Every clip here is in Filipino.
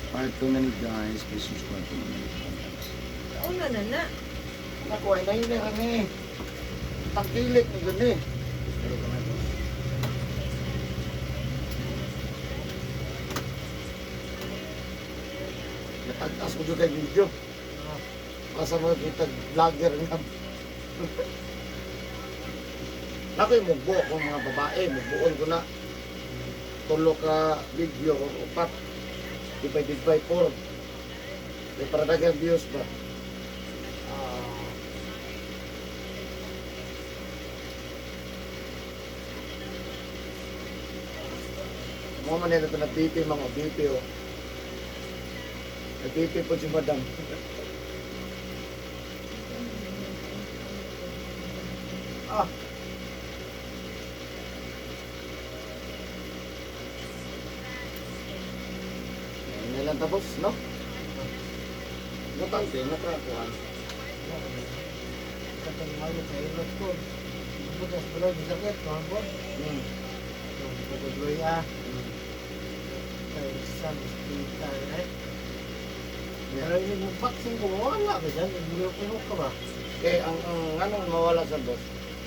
Part 2 na ni guys. Please subscribe to my channel. Una na na. Ako ay nahilir ni. Tangkilik ni gani. Pero kami po. Natagtas ko dyan kay video. Basta mo kita vlogger nga. Nakoy mugbo kung mga babae, mugbuon ko na. Tulo ka video o upat. Divided by 4. May para dagang views ba? Mga man ito na BP, mga BP o. Nag-BP po si madam. Ah. Yan lang tapos, no? Matante, nakakuhan. Katangalo sa ilot ko. Bukas pala di sakit, mahapon. Pagkagloy kay isang hospital Pero ini mo vaccine ko, wala ba dyan? Nagulog-ulog ka ba? Kaya ang anong mawala sa boss,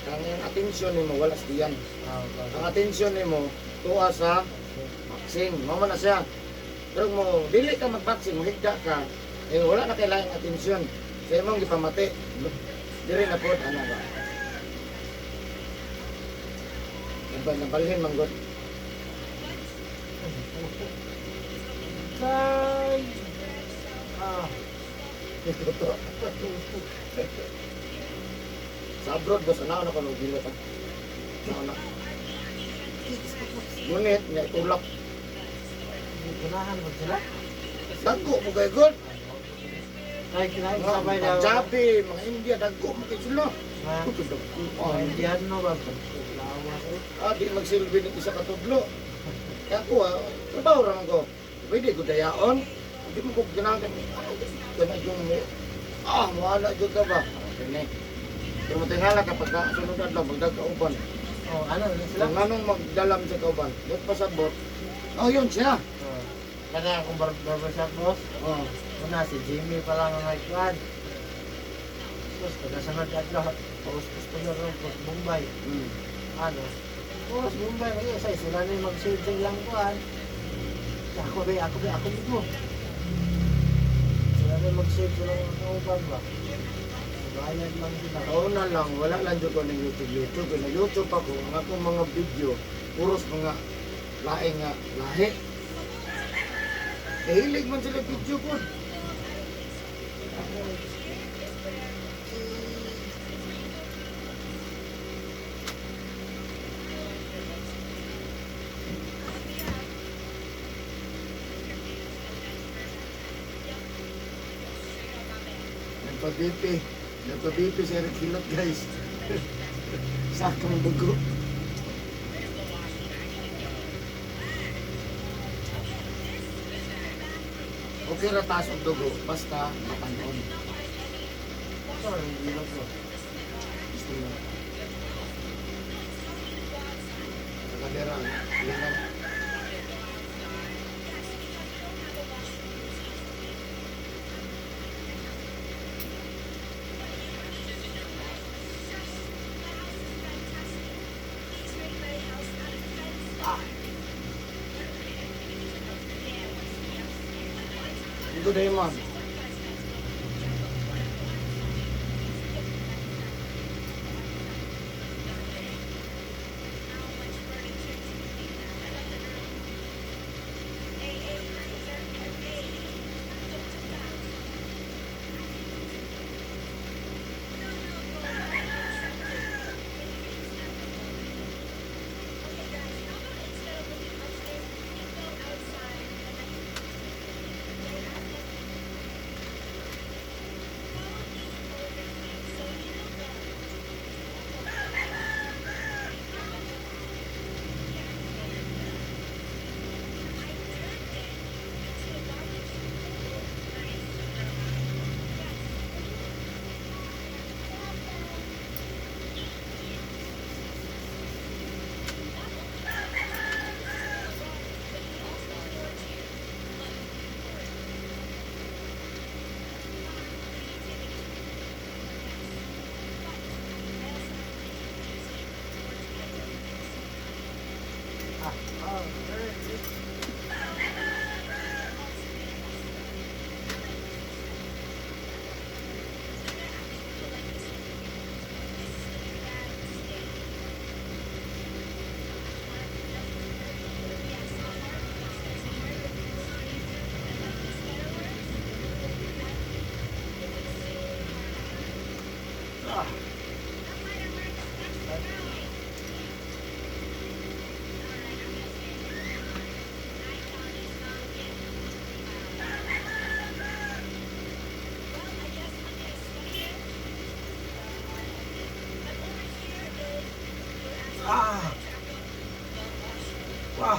ang atensyon ni mo wala sa diyan. Ang atensyon ni mo tuwa sa vaccine. Mama na siya. Pero mo dili ka mag-vaccine, mo higda ka, eh wala na kailangan atensyon. Sa imong gipamati. Diri na pod ana ba? Nabalhin manggod. Kay... Sa abroad boss ana ko nung gilot ah. Ana. Ngunit nga tulak. Gunahan mo sila? Dagko mo kay god. Ay, kinain Mga sabay na. Punjabi, mga India, dagko mo kay sila. Mga Indiano ba? Lawa ko. Di magsilbi ng isa katudlo. Kaya ako trabaho raman ko. Pwede ko dayaon. Hindi mo ko ganagan. Ganag yung wala dyan ka ba? Kini. Pero matingala kapag sunod na magdagkauban. Oh, ano na sila? Kung anong magdalam sa kauban, doon pasabot. Oh, yun siya. Kaya akong barbershop boss. Oh. Una, si Jimmy pa lang ang nagkuhan. Tapos, pagkasanod at lahat. Tapos, gusto nyo rin, tapos Bombay. Ano? Tapos, Bombay, mag-iasay. Sila na yung mag-shade lang kuhan. Ako mo. Sila na yung mag-shade sila ng kauban ba? Bayad lang sila. Kauna lang, wala lang dyan ko ng YouTube. Na YouTube ako, ang akong mga video, puros mga laing nga lahi. Hilig man sila video ko. Nagpa-BP sa Eric Hilot guys. Sakang dugo. Okay ra taas ang dugo, basta matanon. Sorry, hindi lang po. Gusto mo. Sa kalera, lingan. Good day, man. Ah. Ah. Wah.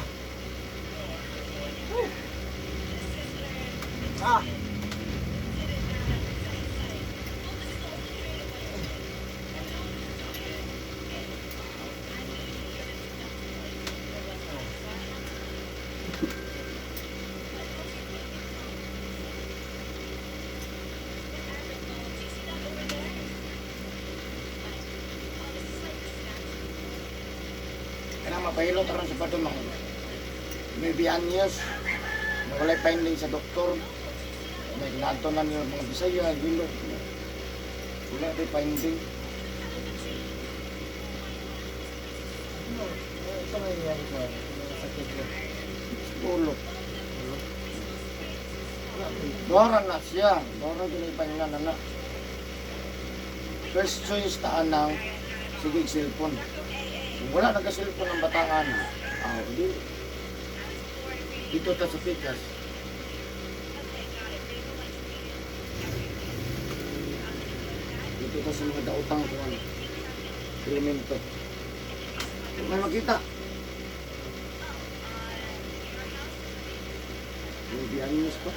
Ah. Kaya mapahilot aron sa padong mga maybe anyos na walay finding sa doktor. May nato na niyo mga Bisaya, gilo. Wala di finding. Ano? Ito na yan ko. Sakit ko. Ulo. Dora na siya. Dora ginipang na na. First choice taan ng sige cellphone. Kung wala nagka-cellphone ng bataan, di. Dito ta sa Pikas. Dito ta sa mga daotang ko. Elemento. Kung may makita. May biyanyos pa.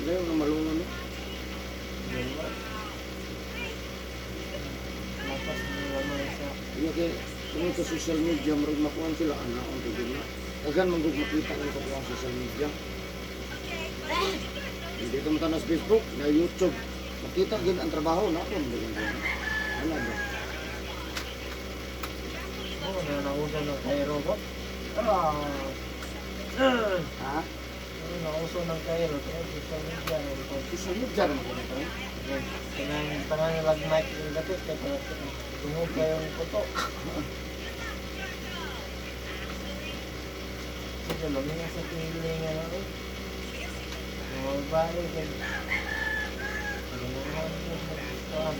Wala yung malungan mo. Lapas mo naman sa Iya kay kung sa social media marag makuha sila anak ang tigil na. Dagan man gug makita ng kuha sa social media. Hindi ka mata sa Facebook, na YouTube. Makita gid ang trabaho na ako mo. Ano ba? oh, na nauso ng kay robot. Ha? Nauso ng Cairo. Kaya social media. Social media rin ako nito. Tanang lag mic yung dapat. Kaya tungod kayong puto. Sige, lumingan sa pilingan ako. Balik yan. Ganahan ko sa gustuhan.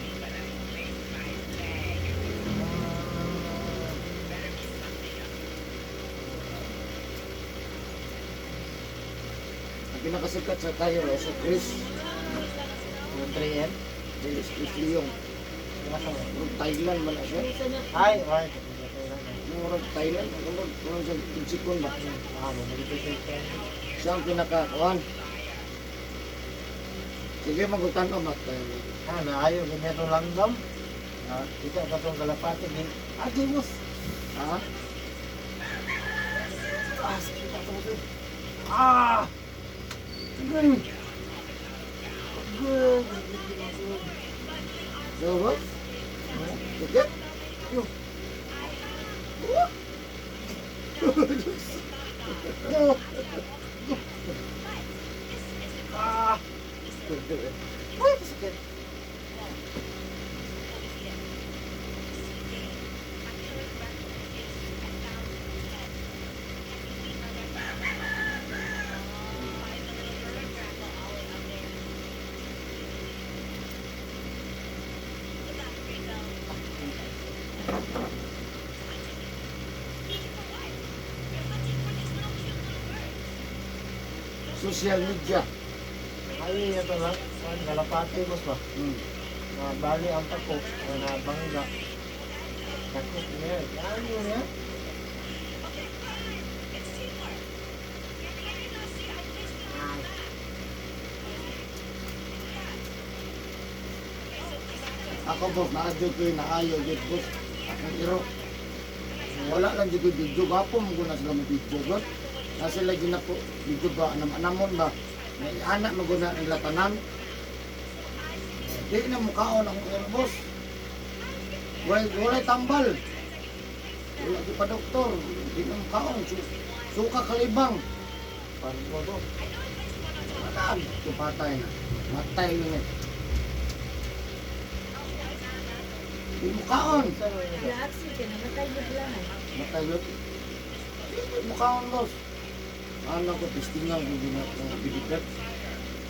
Ang pinakasikat sa Cairo sa Chris. Yung 3M? Chris Leong. Murag Thailand man na siya. Ay! Murag Thailand. Murag sa Pinsikon ba? Mag-ipit-ipit. Siya ang pinakakuhan. Sige magutan ko mat tayo. Naayo, ganyan itong langgam. Ito ka itong kalapati. Agimos! Ha? Sakit ako ito. Good. Good! So what? Sige? Yo. Uy, sakit! Social media. Ay, ito lang. Kalapati, boss ba? Bali ang tako. Nabangga. Takot niya. Ano niya? Ako boss, naadyo ko yung naayo yun boss. Akong iro. Wala lang dito video. Gapo mo ko na sila mag-video doon. Nasa lagi na po, video ba, anamon ba? May anak mo na ng latanan. Di na mukhaon akong iro boss. Wala tambal. Wala di pa doktor. Di na mukhaon. Suka kalibang. Paano mo to? Mataan. Patay na. Matay yun eh. Di mukhaon. Reaksi ka na, matay mo lang. Matay yun. Di mukhaon boss. Anak ko, testingan kung gina ko bibigat.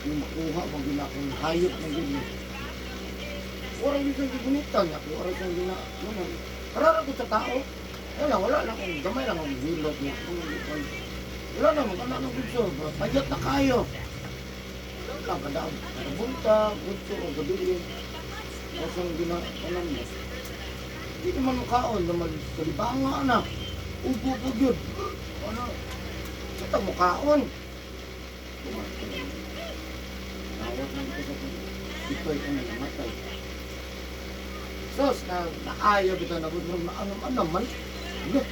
Yung makuha kung gina kong hayop ng gini. Orang yung ginitan niya, orang yung gina, ano, karara ko sa tao. Wala lang kung gamay lang ang hilot niya. Wala naman, wala nang gusto. Payat na kayo. Wala ka daw. Nabunta, gusto, o gabi. Kasi ang gina, ano mo. Hindi naman makaon, naman kalibanga na. Upo yun. Ano? Ito mukhaon. Tawag lang ito sa ito'y kung namatay. Sos, naayaw ito na budrong na ano man. Look.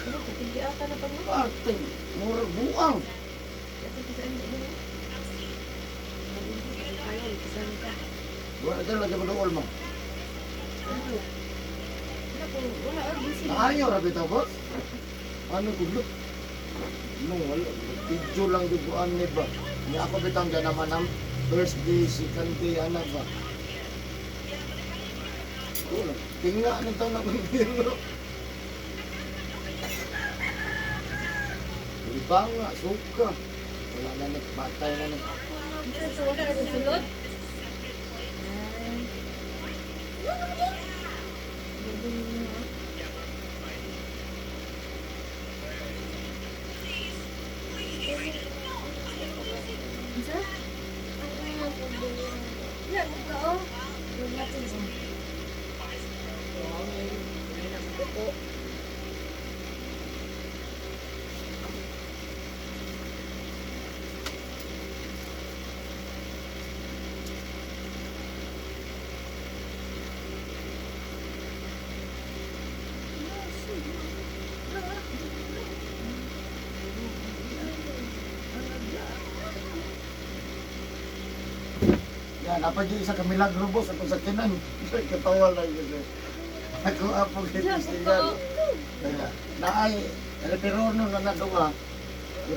Ano, kutinggi ata na pag mo. Ating, murag buang. Kasi kisaan mo mo. Ayaw, kisaan ka. Wala dyan lagi madool mo. Ano? Wala po, wala, busy. Naayaw rabi ito, boss. Ano ko, look. No, wala. Video lang duguan ni ba. Hindi ako bitang dyan naman ang first day, second day, ano ba. Wala. Tinga nito na kung biro. Ibang nga, suka. Wala na nagbatay na nag... Hindi sa wala na sulod. Isa? Yan, ito oh. Yung natin sa... Ito. Yan, apa dyan isa ka milagro boss atong sa kinan. Katawa lang yun. Ako apo kitistingan. Naay, reperono na nadunga.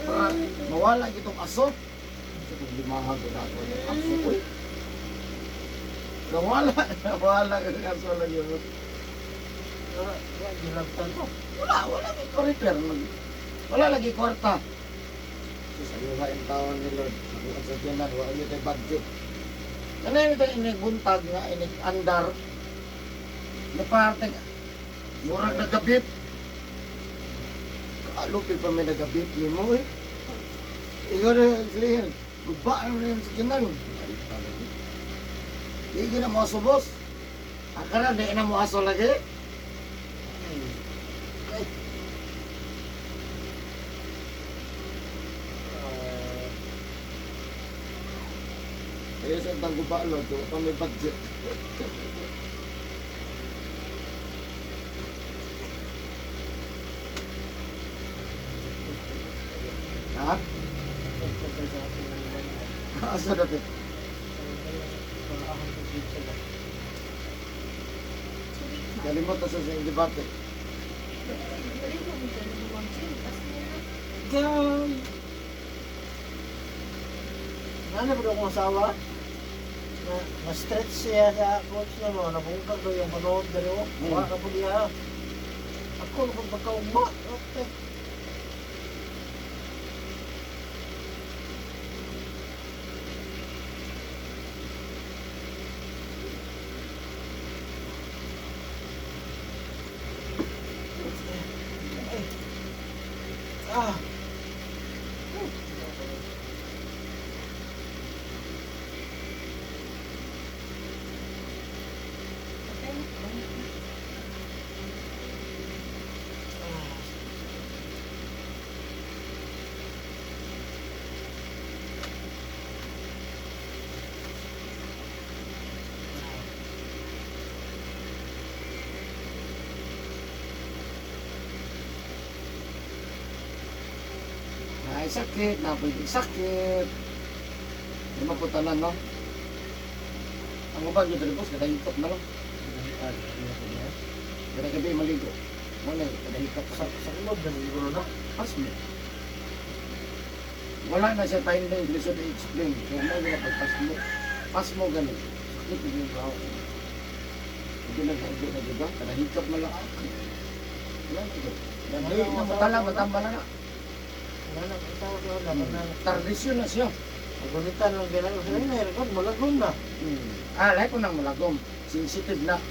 Para mawala itong aso. Itong limahag na ako ng aso ko. Nawala ang aso lang yun. Gilagtan ko. Wala lagi ko repair. Wala lagi kwarta. Sa iyo yung taon ni Lord. Ang sa kinan, wala yun yung budget. Kanina ito iniguntag nga, inig-andar. Na parte nga, murag nagabit. Kaalupin pa may nagabit ni mo eh. Ikaw na silihin, bubaan mo rin sa kinang. Hindi na mo aso, boss. Akala, di na mo aso lagi. Kaya sa tang gubalo, ito pa may budget. Ha? Asa dati? Kalimot na sa siyang debate. Gam! Ano ba akong asawa? Na-stretch siya sa coach niya mo, nabungkag daw yung manood dari o. Wala ka po niya. Ako, napagpagkaugma. Okay. Ah! Ay, sakit, napagig sakit. Hindi maputanan, no? Ang ubang yun, dali boss, kadahikot na lang. Kada gabi maligo. Wala, kadahikot Sa ilog, siguro na. Pas mo. Wala na siya time na English to explain. Kaya mo gina pagpas mo. Pas mo ganun. Sakit yung tao. Hindi na diba? Kadahikot na lang ako. Yan ngayon na matalang, matambal na. Ano, ikaw sa wala, nang Tradisyon na siya. Pagunitan ng ginagawa sa inyo, record, malagom na. Lahat ko nang mulagom. Sensitive na.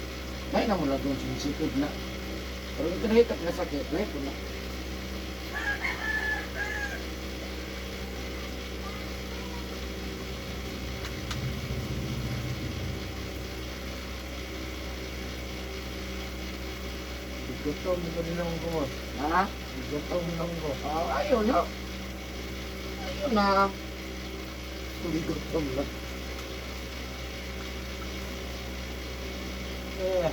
Lahat nang mulagom, sensitive na. Pero ito nahitap na sakit, lahat ko na. Gutom ko din ang gumos. Ha? Gutom ng ko. Ayaw na. Ayaw na. Hindi gutom na. Eh.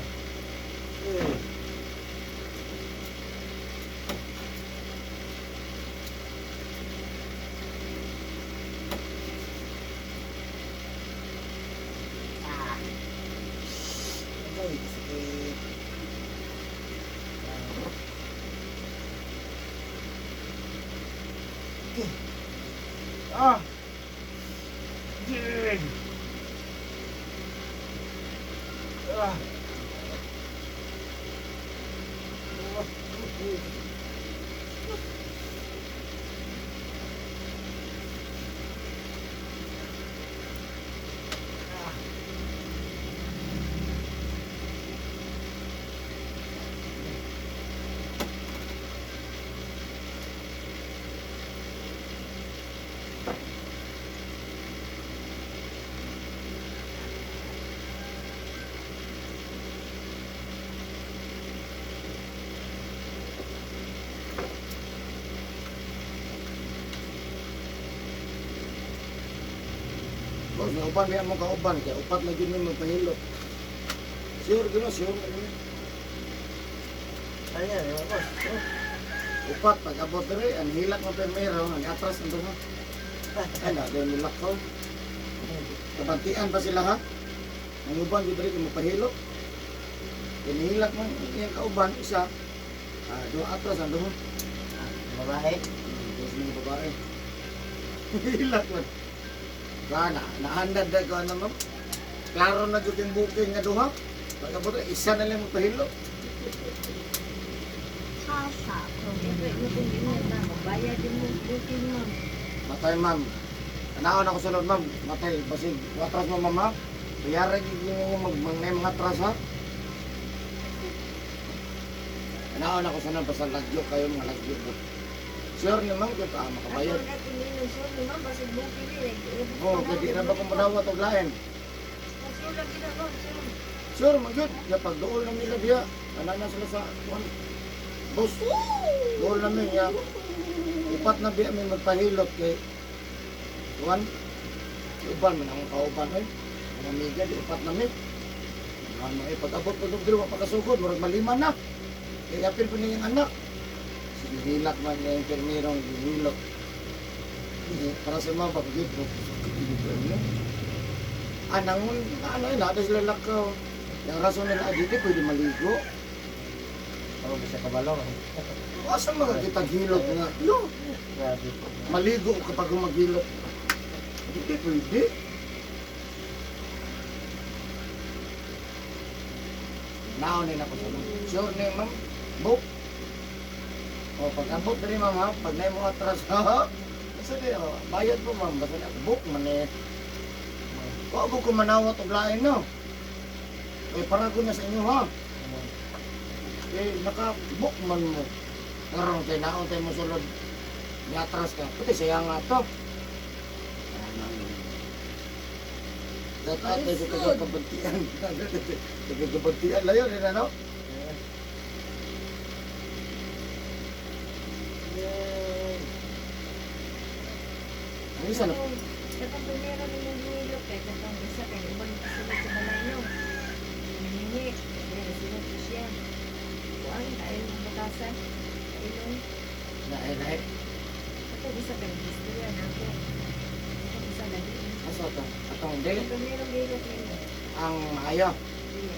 Eh. Ay, sakit. Ah. Yeah. Ah. Boss, nauban kaya mo kauban, kaya upat na yun yung magpahilot. Sure, gano'n, sure. Ayan, yung boss. Upat, pag abot rin, ang hilak ng permero, ang atras ng tunga. Ay, na, doon nilak ko. Kabantian pa sila ha? Ang uban, yun rin yung magpahilot. Hinihilak mo yung kauban, isa. Doon atras ang doon. Babae. Tapos mga babae. Hilak mo. Kana, nahandad na ko ano, klaro na dito yung booking nga duha. Pagkabot, isa na lang magpahilo. Sasa. Siyempre, booking din mo na. Magbayad din mo booking mo. Matay ma'am. Anaon ako sulod ma'am. Matay, basig. Atras mo mama. Kayara yung magnay mga atras ha. Anaon ako sulod. Basta lagyo kayo mga lagyo. Sure naman kung makabayad. Ako natin din yung sure, naman, basig booking din. Oo, pwede na ba kung madawat o lain? Sure lagi na, no? Sure. Sure, magyod. Kapag doon lang nila diya. Anak na sila sa bus. Doon namin ya. Upat na biya may magpahilot kay Juan. Uban man ang kauban ay. Mga amiga di upat na mi. Ano ay pag-abot ko dito pagkasugod, murag maliman na. Kaya apil pa niyang anak. Hilak man niya yung permirong hilok. Para sa mga pagkakit mo. Anangon, ano yun, nada sila lakaw. Yung rason nila, dito pwede maligo. Ako bisa kabalo. Asa mga kitang hilot nga? No, Grabe po. maligo kapag maghilot. Hindi pwede. Naonin ako sa mga. Sure na ma'am, book. O pag abot rin ma'am ha, pag na mo atras ha. Basta di, bayad po ma'am, basta na book man eh. Kung ako kumanawat o lain no. Eh para ko na sa inyo ha. Eh naka-book man mo. Karon kay naon tayo mo sulod. Ni-atras ka. Pati sayang nga to. Dapat tayo sa kagabatian. Kagabatian lang yun, ano? Yay! Ang isa na. Katong primero ni mong hilok kay katong isa kay ibang kasunod sa balay no. Hiningi, kaya sunod ko siya. Kuan dahil ng batasan. Ilong. Nahe. Katong isa kay istorya na ako. Katong isa lagi. Asa ito? Atong hindi. Katong merong hilok nila. Ang maayo. Dili.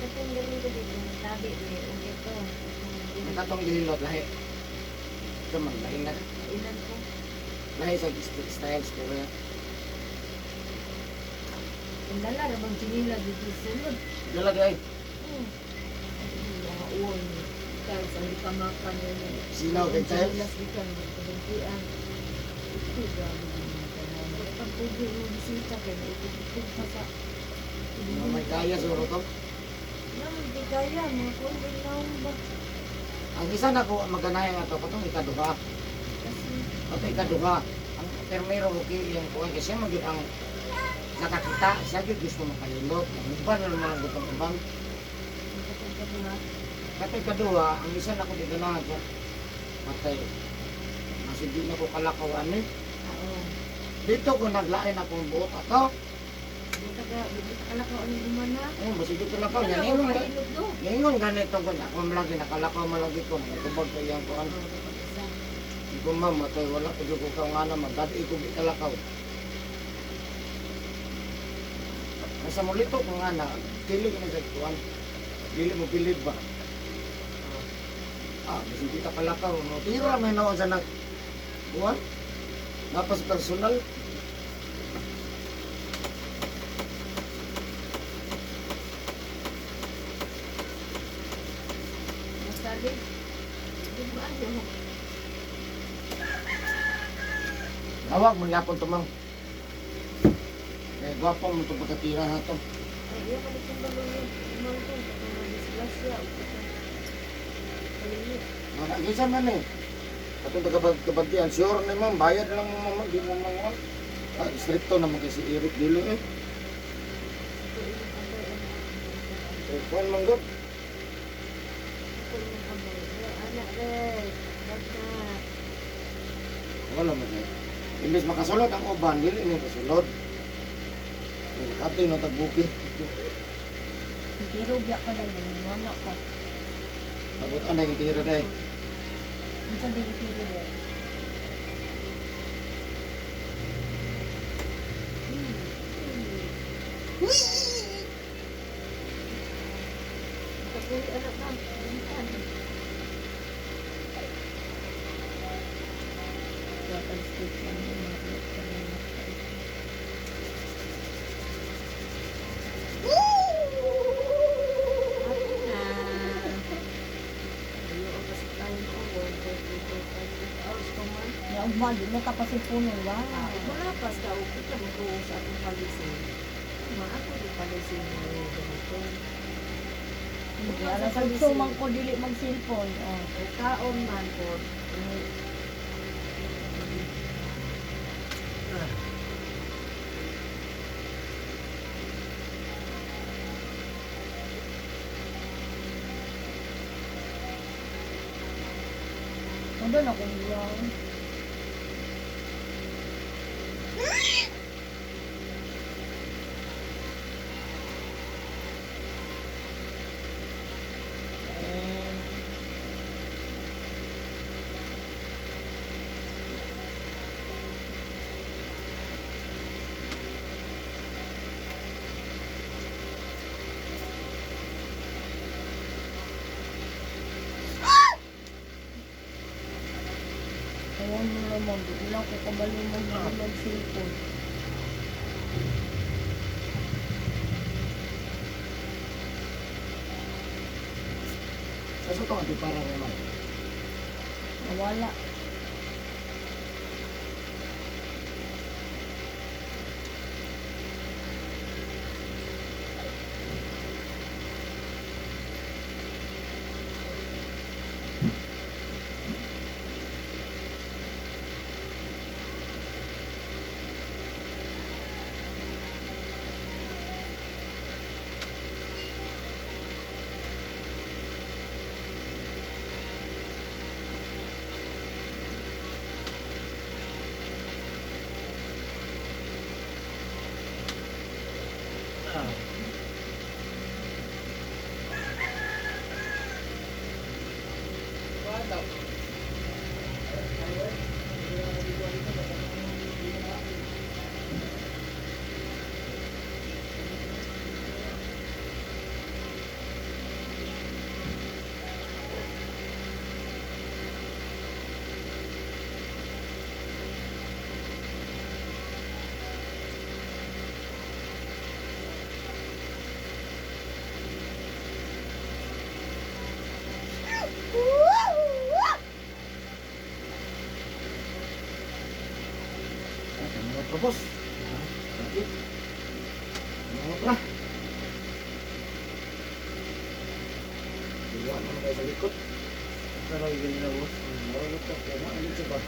Katong galing ko dito tabi ni ito. Ang katong gihilot lahi. Ito man, lahi na. Ilan ko. Lahi sa styles ko kaya. Ang dala na bang chinila dito sulod. Dala di ay. buon. Kaya sa hindi ka makan yun. Sinaw kay Tiles. Silas di ka ng kabuntian. Ito grabe din yung kanana. Pag pwede mo bisita kaya ito pa sa... May kaya suro to. Naman di kaya, mga kundi lang ba? Ang isa na ko maganayan nga to patong ikaduha. Kasi Patong ikaduha. Ang permero mo yung kuhan kasi mo yun ang nakakita. Siya yun gusto makayulot. Ang iba na naman ang gutong ubang. magkakagad na. Patong ikaduha, ang isa na ko di ganahan siya. Patay. Mas hindi na ko kalakawan eh. Oo. Dito ko naglain akong buot ato. Dito ka kalakaw ang lumana. Ayun, mas hindi ko lakaw. Yan Ano ingon ka ka. ilog do? Ngayon ganito ko na. Kung lagi nakalakaw malagi ko. Nagkubag ko yan ko. Ano. Hindi ko ma'am, matay wala ko ko ka nga naman. Dati ko di kalakaw. Nasa mulito ko nga na. Pili ko na sa kuhan. Dili mo pilid ba? Kasi hindi ka kalakaw. No? Tira may naon sa nag... Kuhan? Napas personal. Masabi. Di ba ano? Awag mo yapon to ma'am. Eh, gwapo mo ito pagkatira na to. Ay, yung malit yung balon yun. Umangkong. Mga disgrasya. Palinit. Nakagisa man eh. Atong tagabagtian, sure na ma'am, bayad lang mo ma'am, di mo ma'am. Stricto naman kasi si Eric Dilo eh. Ito yung abay. So, kuhan man god. Ito yung abay. Anak rin. Basta. Wala man eh. Imbes makasulod ang uban, dili ni kasulod. Kati no tagbuki. Pero biyak ka na yun. Wala ka. Abot anay yung tira day. Minsan din ipili mo. Kapuli anak ka. Binitan. Water stick lang yung mga ulit ka na nakay. Ate na. Ayaw kasi tayo ko. 1, 2, 3, 4, 5, 6 hours pa man. Ya, umad, di mo tapasin puno, ba? Malapas ka, okay ka mo sa atong palisin. Ako di palisin mo yung ganito. Alas ang sumang ko, dili mag-cellphone. Oh. O kaon man po. Ano na kung yan? Ayaw mo naman, di lang ko kabalo mo mag-cellphone. Sa to ang para naman. Nawala. Tapos. Okay. Ano pa? Diba naman kayo sa likod. Pero yun na boss. Marunod ka. Kaya maalit siya ba?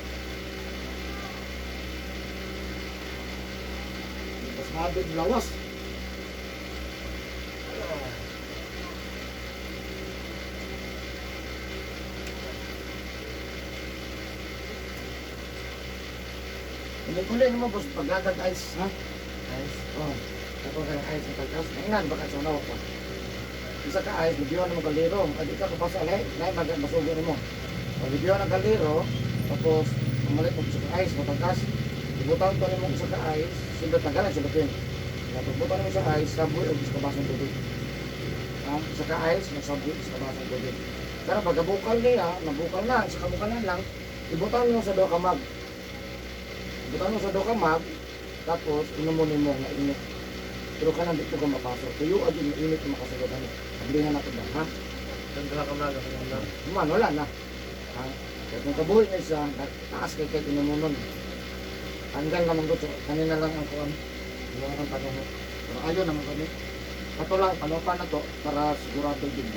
Tapos nabit lawas. Kulit-kulit mo boss, pagladag ice, ha? Guys. Oh, ako ka ng ice sa pagkas. Ngayon, baka sa unaw ko. Isa ka ice, bibigyan mo ng kaliro. Adi ka kapasa, lahat masugo mo. Pag bibigyan ng kaliro, tapos mamalit mo sa ice, matangkas. Ibutan ko mo sa ice, sundot tagalan, sundot yun. Pag butan mo sa ice, saboy o gusto basang tubig. Ha? Isa ka ice, nagsaboy, gusto basang tubig. Pero pag nabukal niya, nabukal na, sa kabukalan lang, ibutan mo sa doka mag. Ibutan mo sa doka mag, tapos inumunin mo nga init. Pero ka nang dito ka mapasok. Tuyo agad na init na makasagutan. Sabihan natin ba, ha? Ganda ka mga lang. Man, wala na. Ha? Kaya kung kabuhi na isa, taas kay kahit inumunon. Hanggang naman ko, kanina lang ang kuwan. Ilang ang panahon. Pero ayaw naman kami. Ito lang, panupan na to para sigurado din.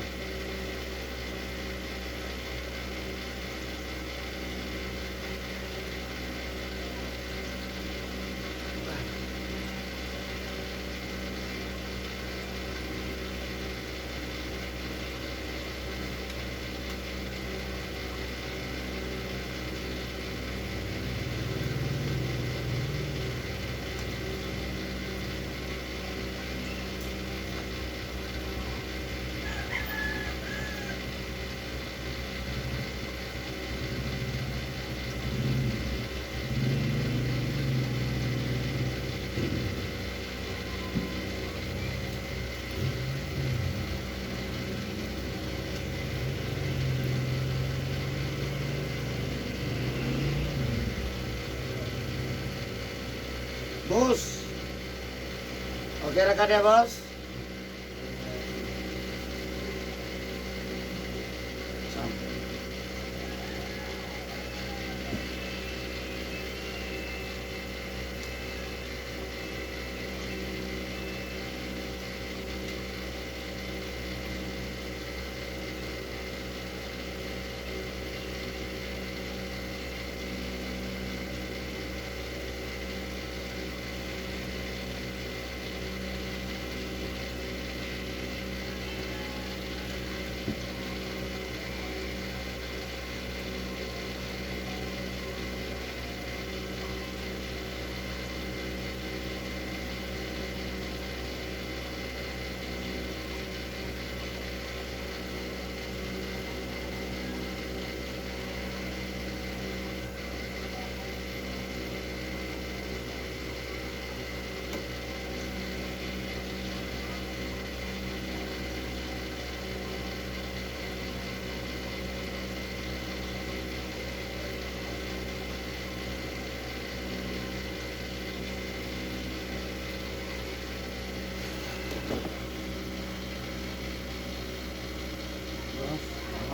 Bos. Oke rekan ya bos. Sampai.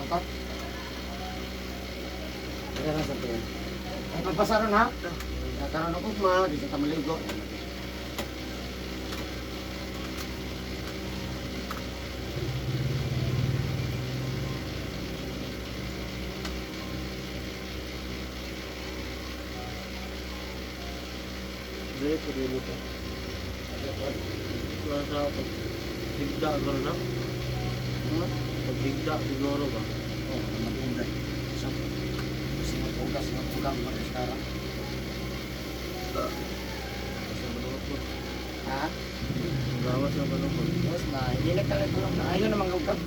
Mantap. Kaya lang sa tuwa. Ang pagpasaron ha? Nagkaroon ng ugma, di sa tamaligo. Dili ko dili ko. Sa pagdigda ko na. Pagdigda siguro ba? Oh, maganda. Sa ugas ng ugang sekarang. Sa manok ko. Ha? Gawas sa manok ko. Terus na, hindi na talaga ko na. Ayaw na mga ugang.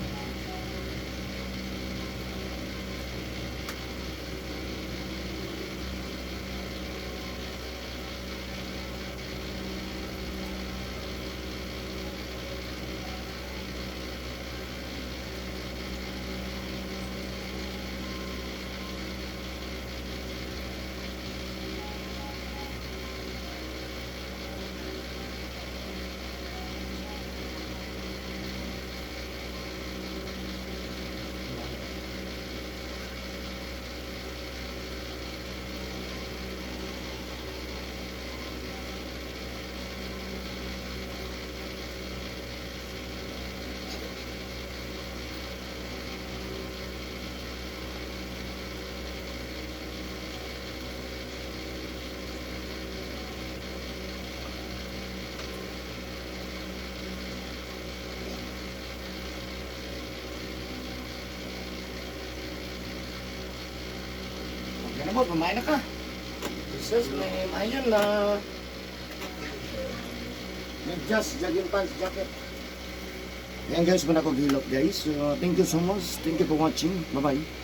boss, mamain na ka. Jesus, may mayon na. May just jogging pants, jacket. Ayan guys, man ako gilok guys. So, thank you so much. Thank you for watching. Bye-bye.